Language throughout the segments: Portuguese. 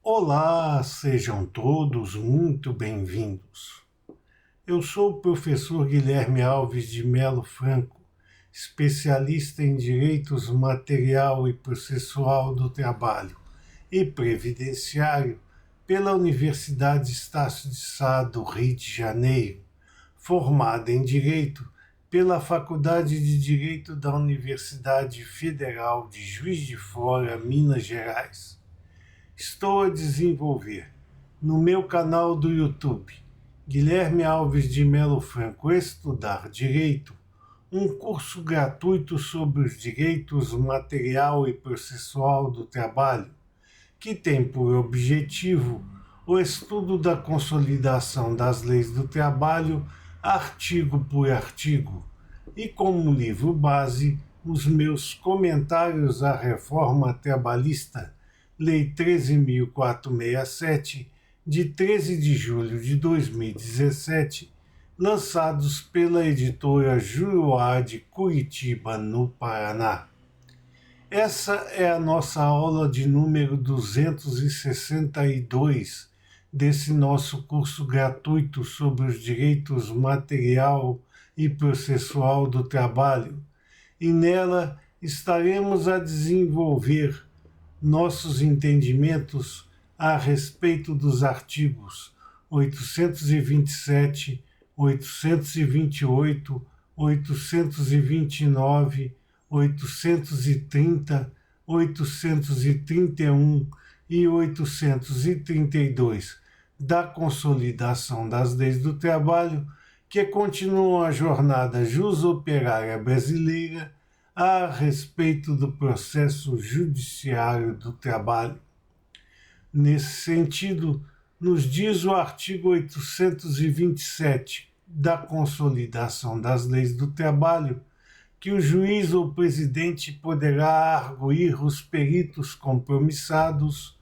Olá, sejam todos muito bem-vindos. Eu sou o professor Guilherme Alves de Melo Franco, especialista em Direitos Material e Processual do Trabalho e Previdenciário pela Universidade Estácio de Sá do Rio de Janeiro, formado em Direito pela Faculdade de Direito da Universidade Federal de Juiz de Fora, Minas Gerais. Estou a desenvolver no meu canal do YouTube, Guilherme Alves de Melo Franco Estudar Direito, um curso gratuito sobre os direitos material e processual do trabalho, que tem por objetivo o estudo da consolidação das leis do trabalho, artigo por artigo, e como livro base, os meus comentários à reforma trabalhista, Lei 13.467, de 13 de julho de 2017, lançados pela editora Juruá de Curitiba, no Paraná. Essa é a nossa aula de número 262 desse nosso curso gratuito sobre os direitos material e processual do trabalho, e nela estaremos a desenvolver nossos entendimentos a respeito dos artigos 827, 828, 829, 830, 831 e 832 da Consolidação das Leis do Trabalho, que continuam a jornada jus-operária brasileira a respeito do processo judiciário do trabalho. Nesse sentido, nos diz o artigo 827 da Consolidação das Leis do Trabalho que o juiz ou presidente poderá arguir os peritos compromissados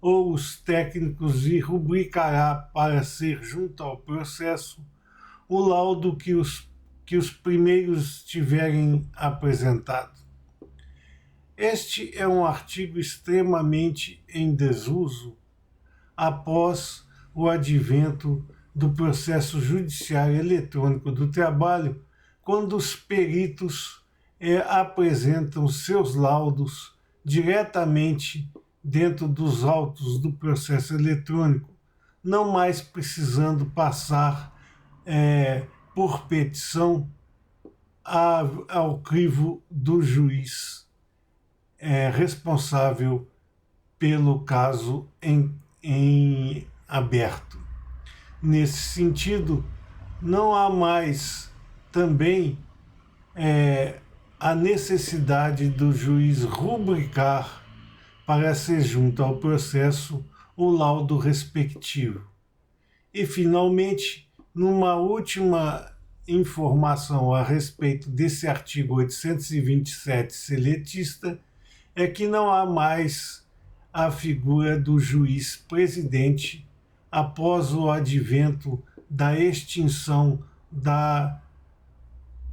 ou os técnicos e rubricará para ser junto ao processo o laudo que os primeiros tiverem apresentado. Este é um artigo extremamente em desuso após o advento do processo judiciário eletrônico do trabalho, quando os peritos apresentam seus laudos diretamente dentro dos autos do processo eletrônico, não mais precisando passar por petição ao crivo do juiz responsável pelo caso em aberto. Nesse sentido, não há mais também a necessidade do juiz rubricar para ser junto ao processo o laudo respectivo. E, finalmente, numa última informação a respeito desse artigo 827 seletista, é que não há mais a figura do juiz presidente após o advento da extinção da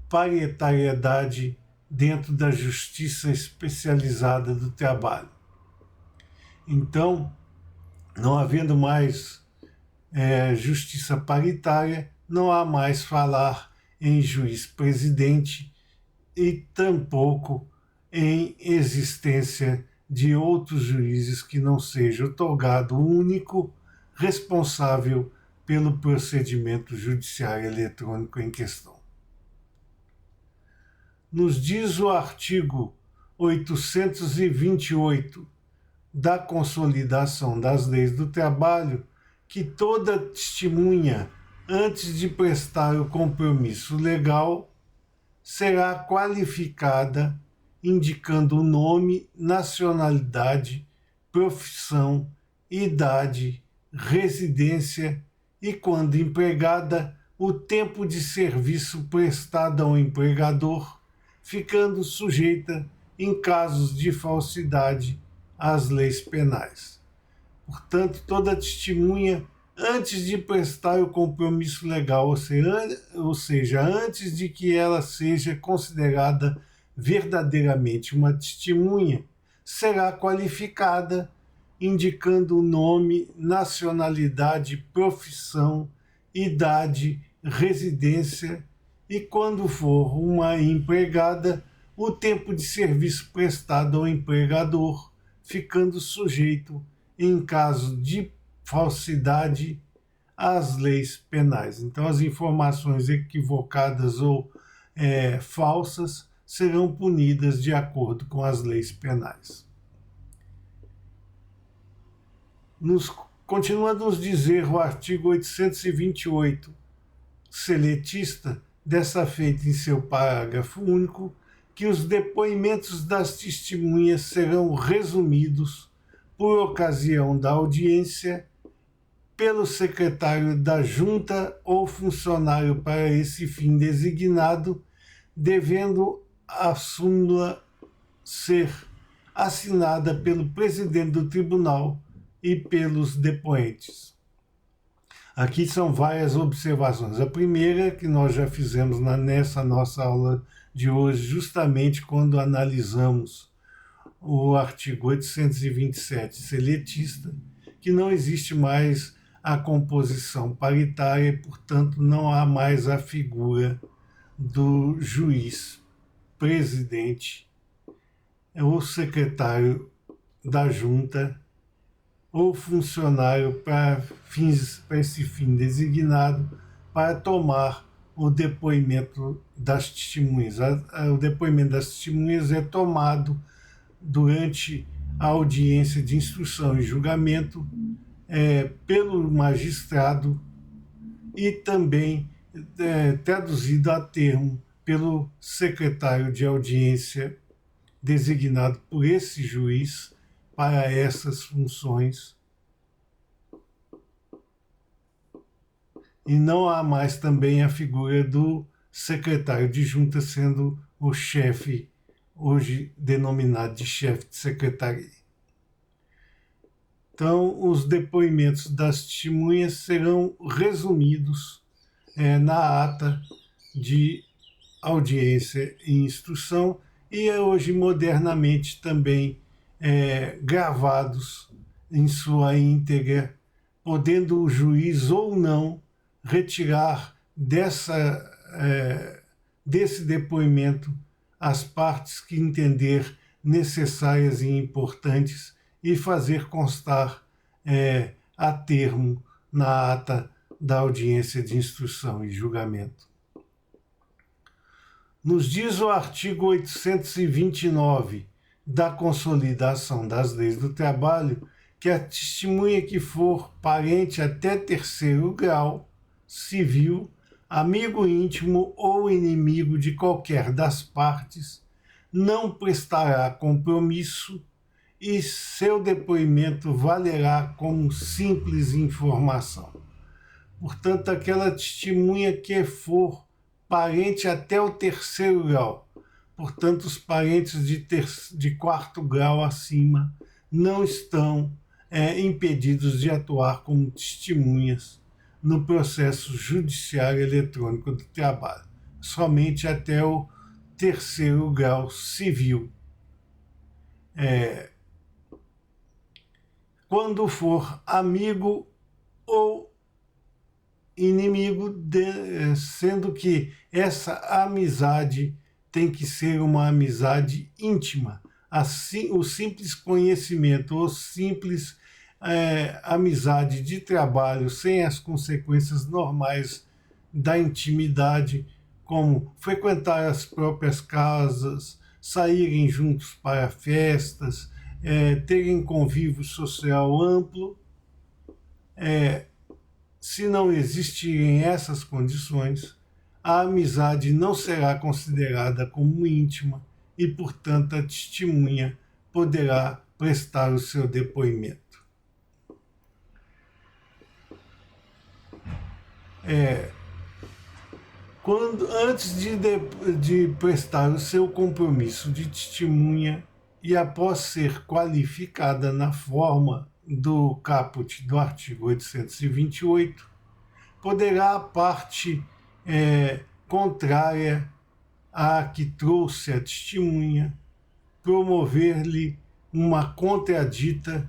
paritariedade dentro da Justiça Especializada do Trabalho. Então, não havendo mais justiça paritária, não há mais falar em juiz presidente e tampouco em existência de outros juízes que não seja o togado único responsável pelo procedimento judiciário eletrônico em questão. Nos diz o artigo 828 da Consolidação das Leis do Trabalho que toda testemunha, antes de prestar o compromisso legal, será qualificada indicando o nome, nacionalidade, profissão, idade, residência e, quando empregada, o tempo de serviço prestado ao empregador, ficando sujeita, em casos de falsidade, às leis penais. Portanto, toda testemunha, antes de prestar o compromisso legal, ou seja, antes de que ela seja considerada verdadeiramente uma testemunha, será qualificada indicando o nome, nacionalidade, profissão, idade, residência e, quando for uma empregada, o tempo de serviço prestado ao empregador, ficando sujeito, em caso de falsidade, às leis penais. Então, as informações equivocadas ou falsas serão punidas de acordo com as leis penais. Continua a nos dizer o artigo 828, seletista, dessa feita em seu parágrafo único, que os depoimentos das testemunhas serão resumidos, por ocasião da audiência, pelo secretário da Junta ou funcionário para esse fim designado, devendo a súmula ser assinada pelo presidente do tribunal e pelos depoentes. Aqui são várias observações. A primeira, que nós já fizemos nessa nossa aula de hoje, justamente quando analisamos o artigo 827 seletista, que não existe mais a composição paritária e, portanto, não há mais a figura do juiz presidente ou secretário da junta ou funcionário para esse fim designado para tomar o depoimento das testemunhas. O depoimento das testemunhas é tomado durante a audiência de instrução e julgamento pelo magistrado e também traduzido a termo pelo secretário de audiência designado por esse juiz para essas funções. E não há mais também a figura do secretário de junta sendo o chefe, hoje denominado de chefe de secretaria. Então, os depoimentos das testemunhas serão resumidos na ata de audiência e instrução e hoje modernamente também gravados em sua íntegra, podendo o juiz ou não retirar desse depoimento as partes que entender necessárias e importantes e fazer constar a termo na ata da audiência de instrução e julgamento. Nos diz o artigo 829 da Consolidação das Leis do Trabalho que a testemunha que for parente até terceiro grau, civil, amigo íntimo ou inimigo de qualquer das partes, não prestará compromisso e seu depoimento valerá como simples informação. Portanto, aquela testemunha que for parente até o terceiro grau, portanto, os parentes de quarto grau acima não estão impedidos de atuar como testemunhas no processo judiciário eletrônico do trabalho, somente até o terceiro grau civil. Quando for amigo ou inimigo, sendo que essa amizade tem que ser uma amizade íntima. Assim, o simples conhecimento ou simples amizade de trabalho sem as consequências normais da intimidade, como frequentar as próprias casas, saírem juntos para festas, terem convívio social amplo. Se não existirem essas condições, a amizade não será considerada como íntima e, portanto, a testemunha poderá prestar o seu depoimento. Antes de prestar o seu compromisso de testemunha e após ser qualificada na forma do caput do artigo 828, poderá a parte contrária à que trouxe a testemunha promover-lhe uma contradita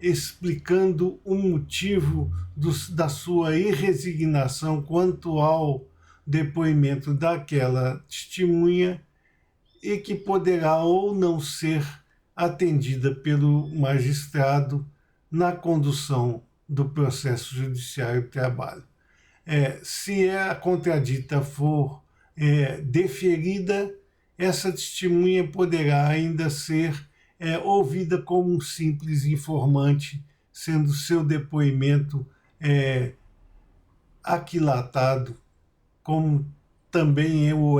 explicando o motivo da sua irresignação quanto ao depoimento daquela testemunha e que poderá ou não ser atendida pelo magistrado na condução do processo judiciário do trabalho. Se a contradita for deferida, essa testemunha poderá ainda ser ouvida como um simples informante, sendo seu depoimento aquilatado, como também o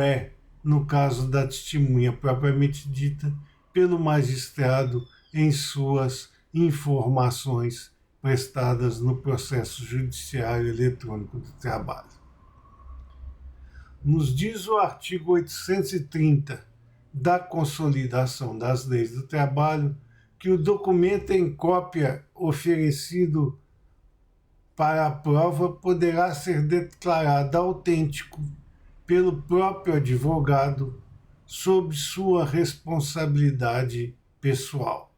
no caso da testemunha propriamente dita, pelo magistrado em suas informações prestadas no processo judiciário eletrônico do trabalho. Nos diz o artigo 830 da Consolidação das Leis do Trabalho que o documento em cópia oferecido para a prova poderá ser declarado autêntico pelo próprio advogado sob sua responsabilidade pessoal.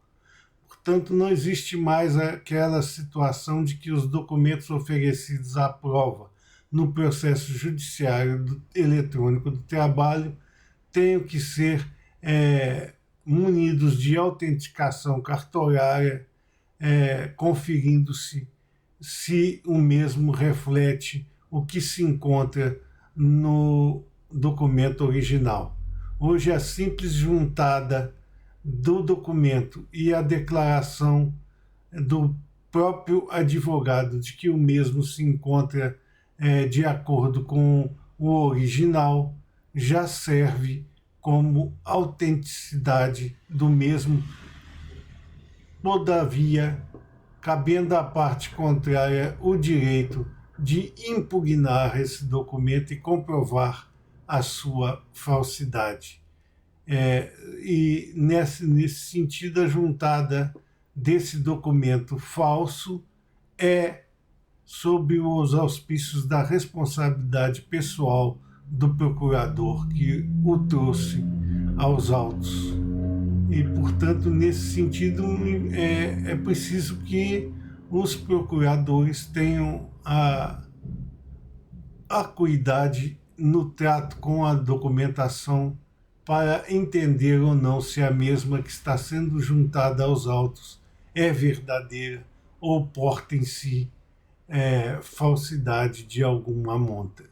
Portanto, não existe mais aquela situação de que os documentos oferecidos à prova no processo judiciário eletrônico do trabalho tenham que ser munidos de autenticação cartorária, conferindo-se se o mesmo reflete o que se encontra no documento original. Hoje, a simples juntada do documento e a declaração do próprio advogado de que o mesmo se encontra de acordo com o original já serve como autenticidade do mesmo. Todavia, cabendo à parte contrária o direito de impugnar esse documento e comprovar a sua falsidade. E nesse sentido, a juntada desse documento falso sob os auspícios da responsabilidade pessoal do procurador que o trouxe aos autos. E, portanto, nesse sentido, é preciso que os procuradores tenham a acuidade no trato com a documentação para entender ou não se a mesma que está sendo juntada aos autos é verdadeira ou porta em si falsidade de alguma monta.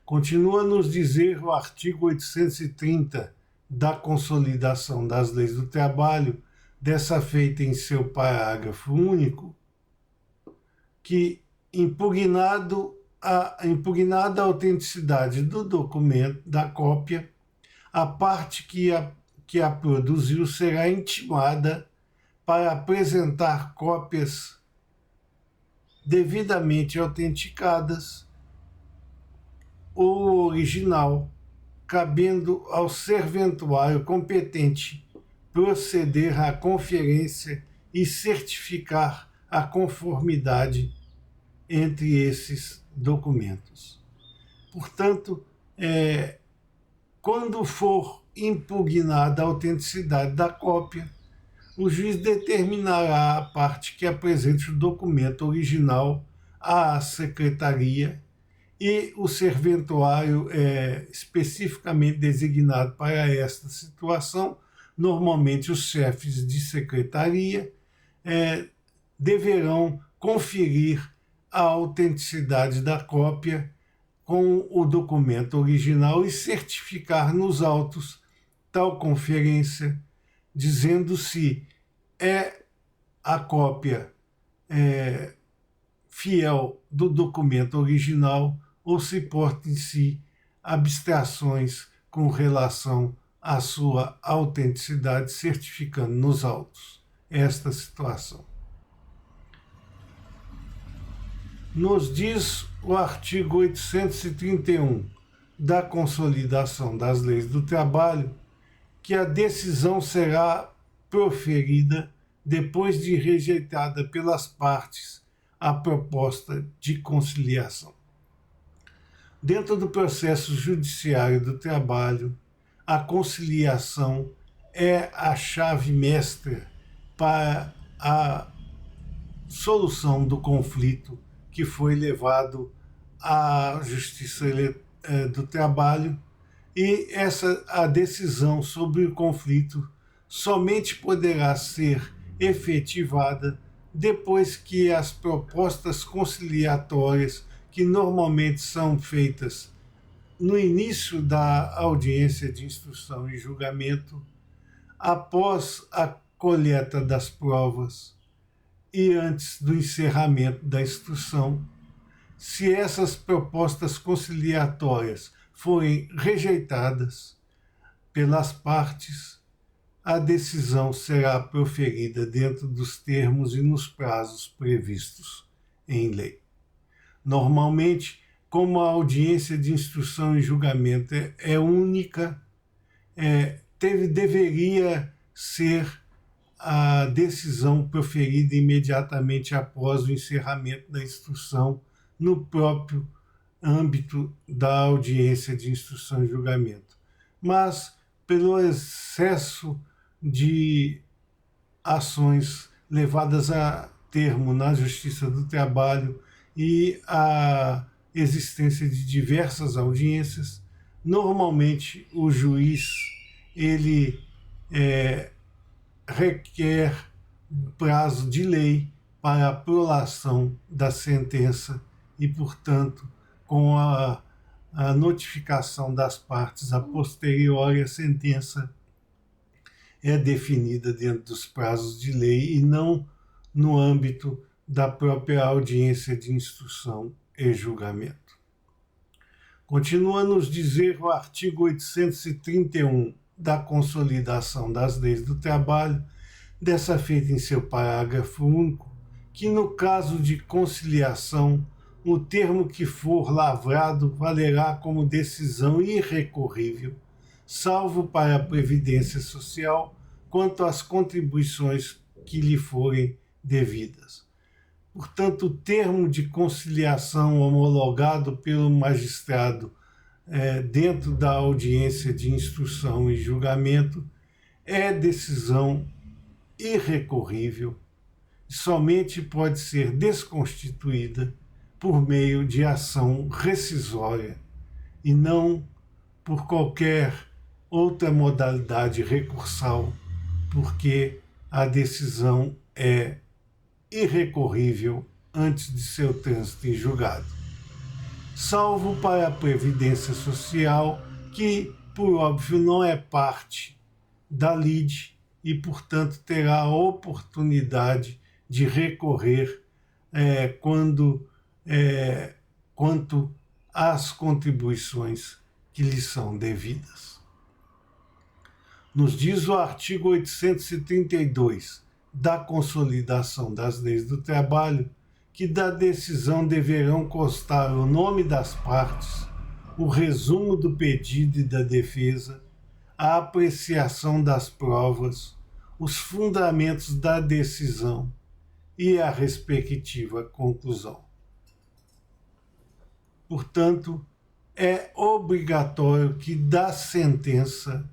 Continua a nos dizer o artigo 830 da Consolidação das Leis do Trabalho, dessa feita em seu parágrafo único, que impugnada a autenticidade do documento, da cópia, a parte que a produziu será intimada para apresentar cópias devidamente autenticadas ou original, cabendo ao serventuário competente proceder à conferência e certificar a conformidade entre esses documentos. Portanto, quando for impugnada a autenticidade da cópia, o juiz determinará a parte que apresente o documento original à secretaria e o serventuário especificamente designado para esta situação, normalmente os chefes de secretaria, deverão conferir a autenticidade da cópia com o documento original e certificar nos autos tal conferência, dizendo se a cópia fiel do documento original ou se porta em si abstrações com relação à sua autenticidade, certificando nos autos esta situação. Nos diz o artigo 831 da Consolidação das Leis do Trabalho que a decisão será proferida depois de rejeitada pelas partes a proposta de conciliação. Dentro do processo judiciário do trabalho, a conciliação é a chave mestra para a solução do conflito que foi levado à Justiça do Trabalho, e a decisão sobre o conflito somente poderá ser efetivada depois que as propostas conciliatórias, que normalmente são feitas no início da audiência de instrução e julgamento, após a coleta das provas e antes do encerramento da instrução, se essas propostas conciliatórias forem rejeitadas pelas partes, a decisão será proferida dentro dos termos e nos prazos previstos em lei. Normalmente, como a audiência de instrução e julgamento é única, deveria ser a decisão proferida imediatamente após o encerramento da instrução no próprio âmbito da audiência de instrução e julgamento. Mas, pelo excesso de ações levadas a termo na Justiça do Trabalho e a existência de diversas audiências, normalmente o juiz ele requer prazo de lei para a prolação da sentença e, portanto, com a notificação das partes a posteriori, a sentença é definida dentro dos prazos de lei e não no âmbito da própria audiência de instrução e julgamento. Continua a nos dizer o artigo 831 da Consolidação das Leis do Trabalho, dessa feita em seu parágrafo único, que no caso de conciliação, o termo que for lavrado valerá como decisão irrecorrível, salvo para a Previdência Social, quanto às contribuições que lhe forem devidas. Portanto, o termo de conciliação homologado pelo magistrado dentro da audiência de instrução e julgamento é decisão irrecorrível, somente pode ser desconstituída por meio de ação rescisória e não por qualquer outra modalidade recursal, porque a decisão é irrecorrível antes de seu trânsito em julgado. Salvo para a Previdência Social, que, por óbvio, não é parte da lide e, portanto, terá a oportunidade de recorrer quanto às contribuições que lhe são devidas. Nos diz o artigo 832 da Consolidação das Leis do Trabalho que da decisão deverão constar o nome das partes, o resumo do pedido e da defesa, a apreciação das provas, os fundamentos da decisão e a respectiva conclusão. Portanto, é obrigatório que da sentença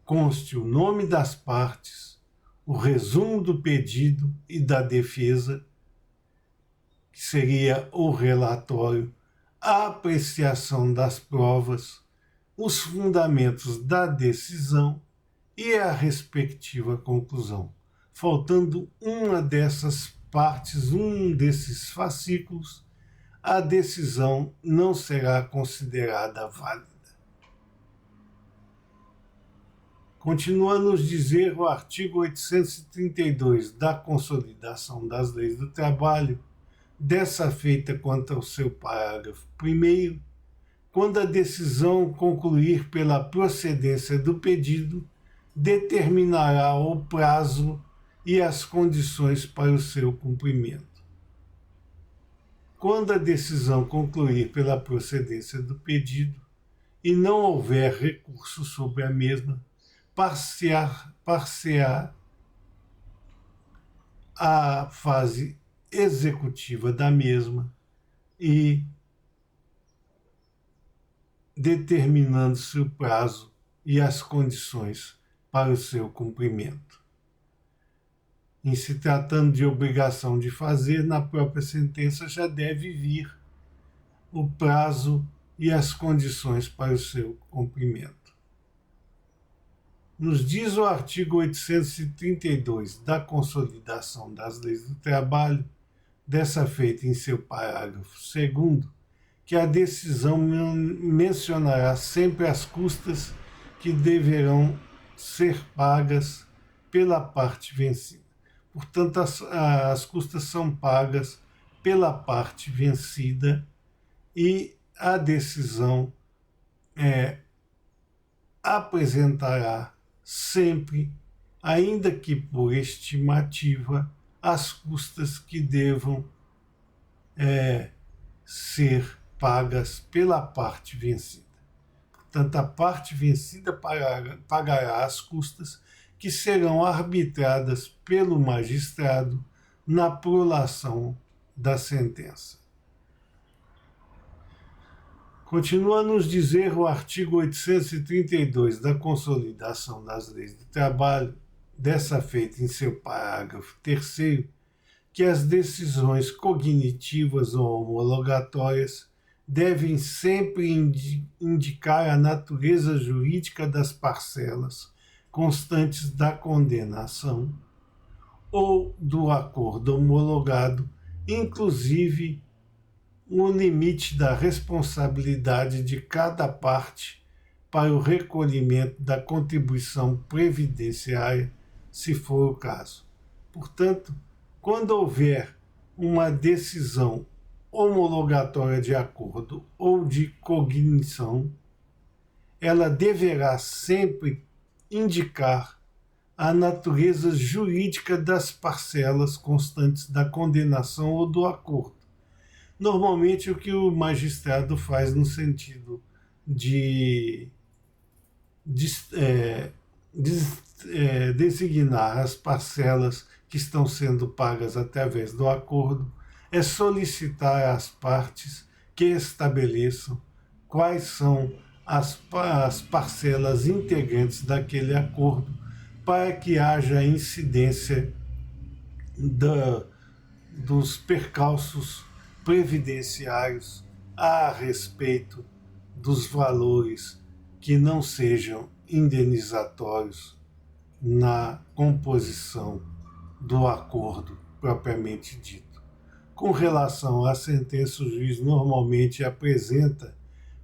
conste o nome das partes, o resumo do pedido e da defesa, que seria o relatório, a apreciação das provas, os fundamentos da decisão e a respectiva conclusão. Faltando uma dessas partes, um desses fascículos, a decisão não será considerada válida. Continua a nos dizer o artigo 832 da Consolidação das Leis do Trabalho, dessa feita quanto ao seu parágrafo 1º, quando a decisão concluir pela procedência do pedido, determinará o prazo e as condições para o seu cumprimento. Quando a decisão concluir pela procedência do pedido e não houver recurso sobre a mesma, par-se-á a fase executiva da mesma e determinando-se o prazo e as condições para o seu cumprimento. Em se tratando de obrigação de fazer, na própria sentença já deve vir o prazo e as condições para o seu cumprimento. Nos diz o artigo 832 da Consolidação das Leis do Trabalho, dessa feita em seu parágrafo 2º, que a decisão mencionará sempre as custas que deverão ser pagas pela parte vencida. Portanto, as custas são pagas pela parte vencida e a decisão apresentará sempre, ainda que por estimativa, as custas que devam ser pagas pela parte vencida. Portanto, a parte vencida pagará as custas que serão arbitradas pelo magistrado na prolação da sentença. Continua a nos dizer o artigo 832 da Consolidação das Leis do Trabalho, dessa feita em seu parágrafo 3º, que as decisões cognitivas ou homologatórias devem sempre indicar a natureza jurídica das parcelas constantes da condenação ou do acordo homologado, inclusive o limite da responsabilidade de cada parte para o recolhimento da contribuição previdenciária, se for o caso. Portanto, quando houver uma decisão homologatória de acordo ou de cognição, ela deverá sempre indicar a natureza jurídica das parcelas constantes da condenação ou do acordo. Normalmente o que o magistrado faz no sentido de designar as parcelas que estão sendo pagas através do acordo é solicitar às partes que estabeleçam quais são as parcelas integrantes daquele acordo para que haja incidência dos percalços previdenciários a respeito dos valores que não sejam indenizatórios na composição do acordo propriamente dito. Com relação à sentença, o juiz normalmente apresenta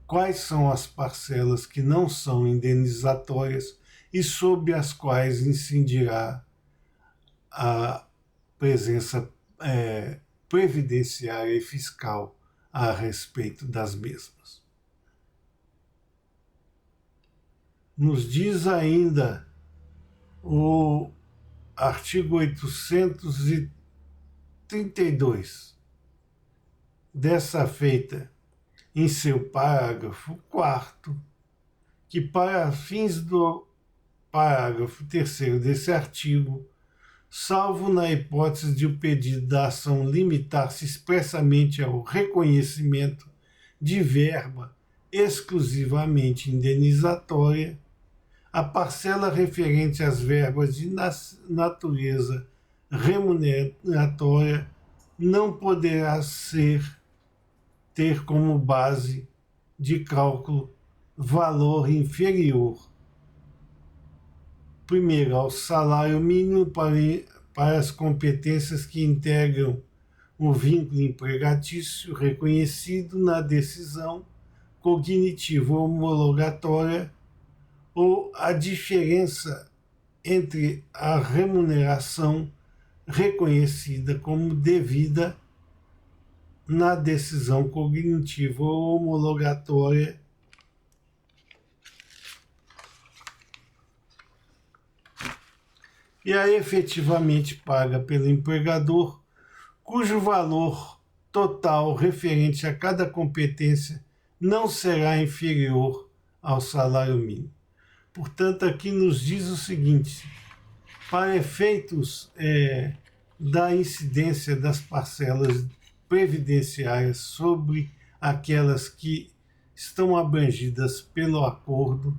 quais são as parcelas que não são indenizatórias e sobre as quais incidirá a presença previdenciária e fiscal a respeito das mesmas. Nos diz ainda o artigo 832, dessa feita em seu parágrafo 4º, que para fins do parágrafo 3º desse artigo, salvo na hipótese de o pedido da ação limitar-se expressamente ao reconhecimento de verba exclusivamente indenizatória, a parcela referente às verbas de natureza remuneratória não poderá ter como base de cálculo valor inferior, primeiro, ao salário mínimo para as competências que integram o vínculo empregatício reconhecido na decisão cognitiva homologatória ou a diferença entre a remuneração reconhecida como devida na decisão cognitiva homologatória e a efetivamente paga pelo empregador, cujo valor total referente a cada competência não será inferior ao salário mínimo. Portanto, aqui nos diz o seguinte: para efeitos da incidência das parcelas previdenciárias sobre aquelas que estão abrangidas pelo acordo,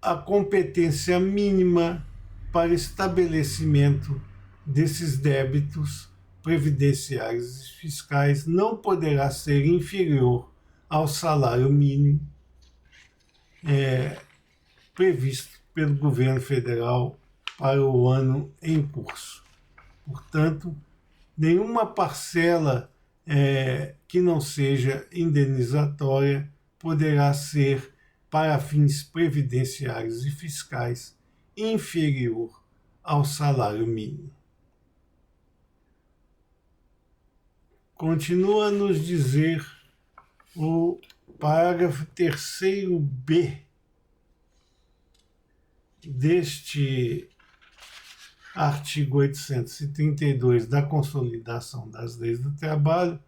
a competência mínima para estabelecimento desses débitos previdenciários e fiscais não poderá ser inferior ao salário mínimo previsto pelo governo federal para o ano em curso. Portanto, nenhuma parcela que não seja indenizatória poderá ser, para fins previdenciários e fiscais, inferior ao salário mínimo. Continua a nos dizer o parágrafo 3º-B deste artigo 832 da Consolidação das Leis do Trabalho,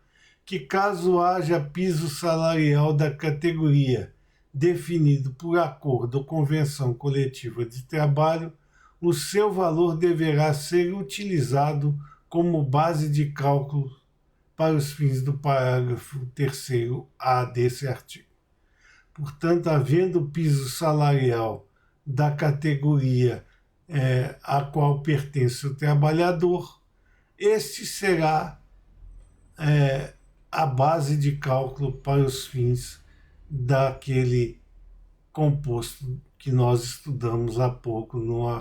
que caso haja piso salarial da categoria definido por acordo ou convenção coletiva de trabalho, o seu valor deverá ser utilizado como base de cálculo para os fins do parágrafo 3º-A desse artigo. Portanto, havendo piso salarial da categoria a qual pertence o trabalhador, este será a base de cálculo para os fins daquele composto que nós estudamos há pouco no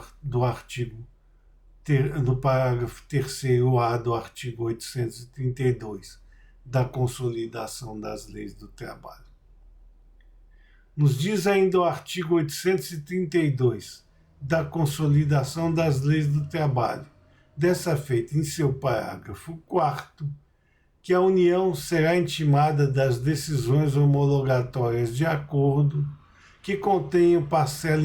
parágrafo 3º-A do artigo 832 da Consolidação das Leis do Trabalho. Nos diz ainda o artigo 832 da Consolidação das Leis do Trabalho, dessa feita em seu parágrafo 4º, que a União será intimada das decisões homologatórias de acordo que contenham parcela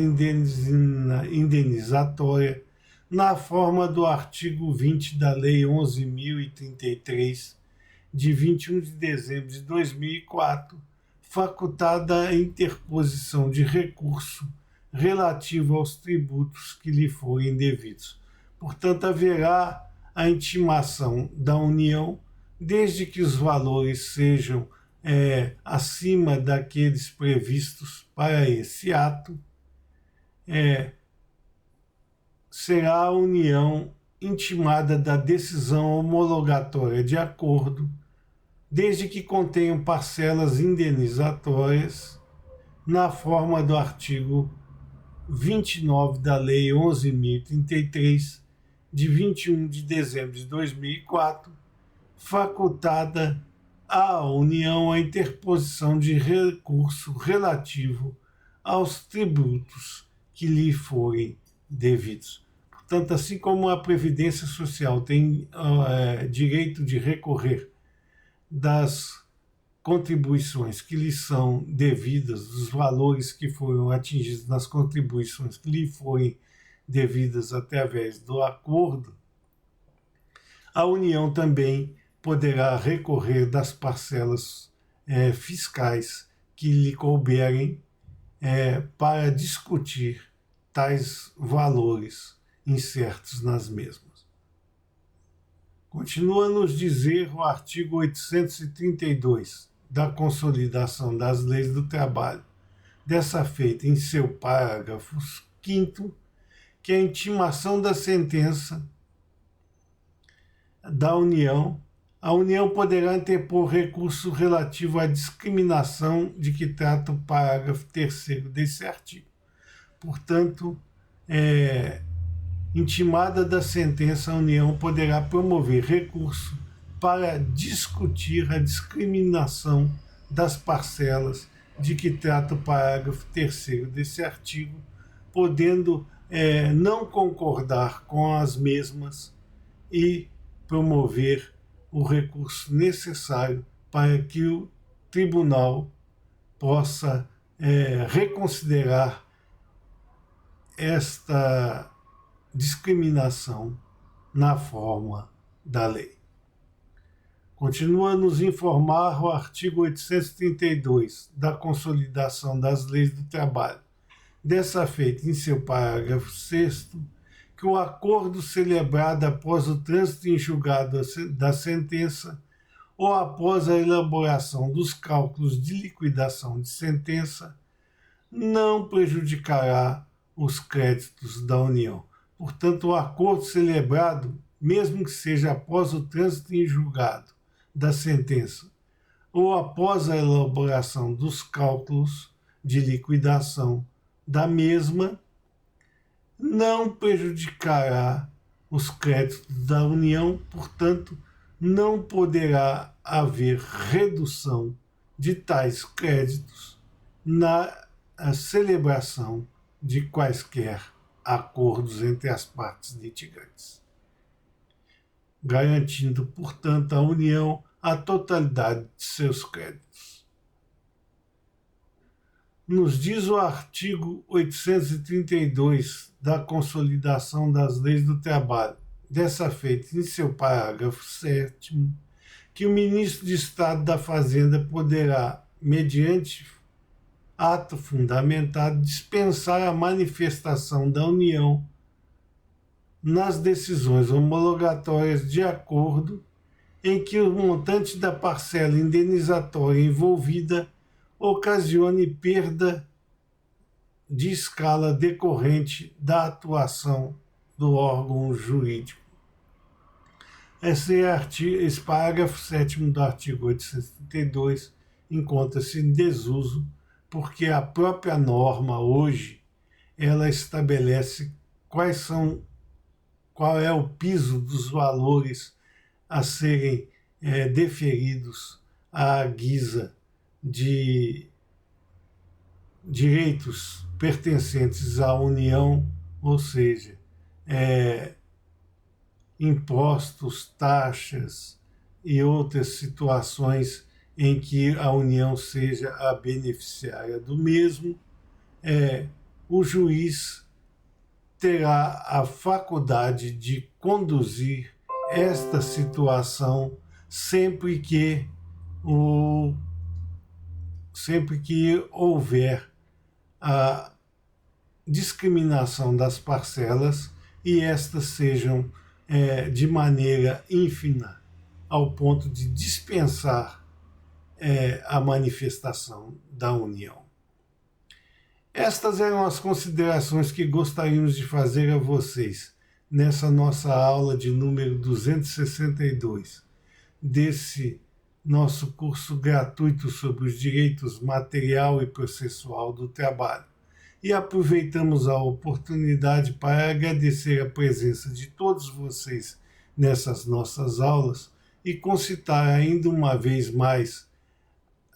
indenizatória na forma do artigo 20 da Lei 11.033, de 21 de dezembro de 2004, facultada a interposição de recurso relativo aos tributos que lhe forem devidos. Portanto, haverá a intimação da União, desde que os valores sejam acima daqueles previstos para esse ato, será a União intimada da decisão homologatória de acordo, desde que contenham parcelas indenizatórias, na forma do artigo 29 da Lei 11.033, de 21 de dezembro de 2004, facultada à União a interposição de recurso relativo aos tributos que lhe forem devidos. Portanto, assim como a Previdência Social tem direito de recorrer das contribuições que lhe são devidas, dos valores que foram atingidos nas contribuições que lhe forem devidas através do acordo, a União também poderá recorrer das parcelas fiscais que lhe couberem para discutir tais valores incertos nas mesmas. Continua a nos dizer o artigo 832 da Consolidação das Leis do Trabalho, dessa feita em seu parágrafo 5º, que a intimação da sentença da União, a União poderá interpor recurso relativo à discriminação de que trata o parágrafo 3º desse artigo. Portanto, intimada da sentença, a União poderá promover recurso para discutir a discriminação das parcelas de que trata o parágrafo 3º desse artigo, podendo não concordar com as mesmas e promover o recurso necessário para que o tribunal possa reconsiderar esta discriminação na forma da lei. Continua a nos informar o artigo 832 da Consolidação das Leis do Trabalho, dessa feita em seu parágrafo 6º, que o acordo celebrado após o trânsito em julgado da sentença ou após a elaboração dos cálculos de liquidação de sentença não prejudicará os créditos da União. portanto, o acordo celebrado, mesmo que seja após o trânsito em julgado da sentença ou após a elaboração dos cálculos de liquidação da mesma, não prejudicará os créditos da União, portanto, não poderá haver redução de tais créditos na celebração de quaisquer acordos entre as partes litigantes, garantindo, portanto, à União a totalidade de seus créditos. Nos diz o artigo 832 da Consolidação das Leis do Trabalho, dessa feita em seu parágrafo 7º, que o ministro de Estado da Fazenda poderá, mediante ato fundamentado, dispensar a manifestação da União nas decisões homologatórias de acordo em que o montante da parcela indenizatória envolvida ocasione perda de escala decorrente da atuação do órgão jurídico. Esse parágrafo 7º do artigo 832 encontra-se em desuso porque a própria norma hoje ela estabelece qual é o piso dos valores a serem deferidos à guisa de direitos pertencentes à União, ou seja, impostos, taxas e outras situações em que a União seja a beneficiária do mesmo, o juiz terá a faculdade de conduzir esta situação sempre que houver a discriminação das parcelas e estas sejam de maneira ínfima ao ponto de dispensar a manifestação da União. Estas eram as considerações que gostaríamos de fazer a vocês nessa nossa aula de número 262 desse nosso curso gratuito sobre os direitos material e processual do trabalho. E aproveitamos a oportunidade para agradecer a presença de todos vocês nessas nossas aulas e concitar ainda uma vez mais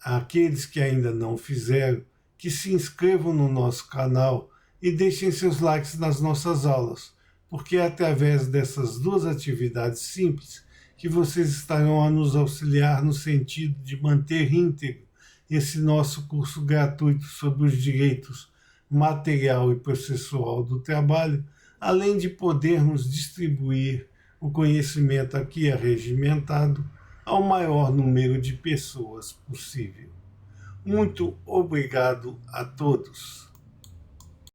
aqueles que ainda não fizeram, que se inscrevam no nosso canal e deixem seus likes nas nossas aulas, porque é através dessas duas atividades simples que vocês estarão a nos auxiliar no sentido de manter íntegro esse nosso curso gratuito sobre os direitos material e processual do trabalho, além de podermos distribuir o conhecimento aqui arregimentado ao maior número de pessoas possível. Muito obrigado a todos.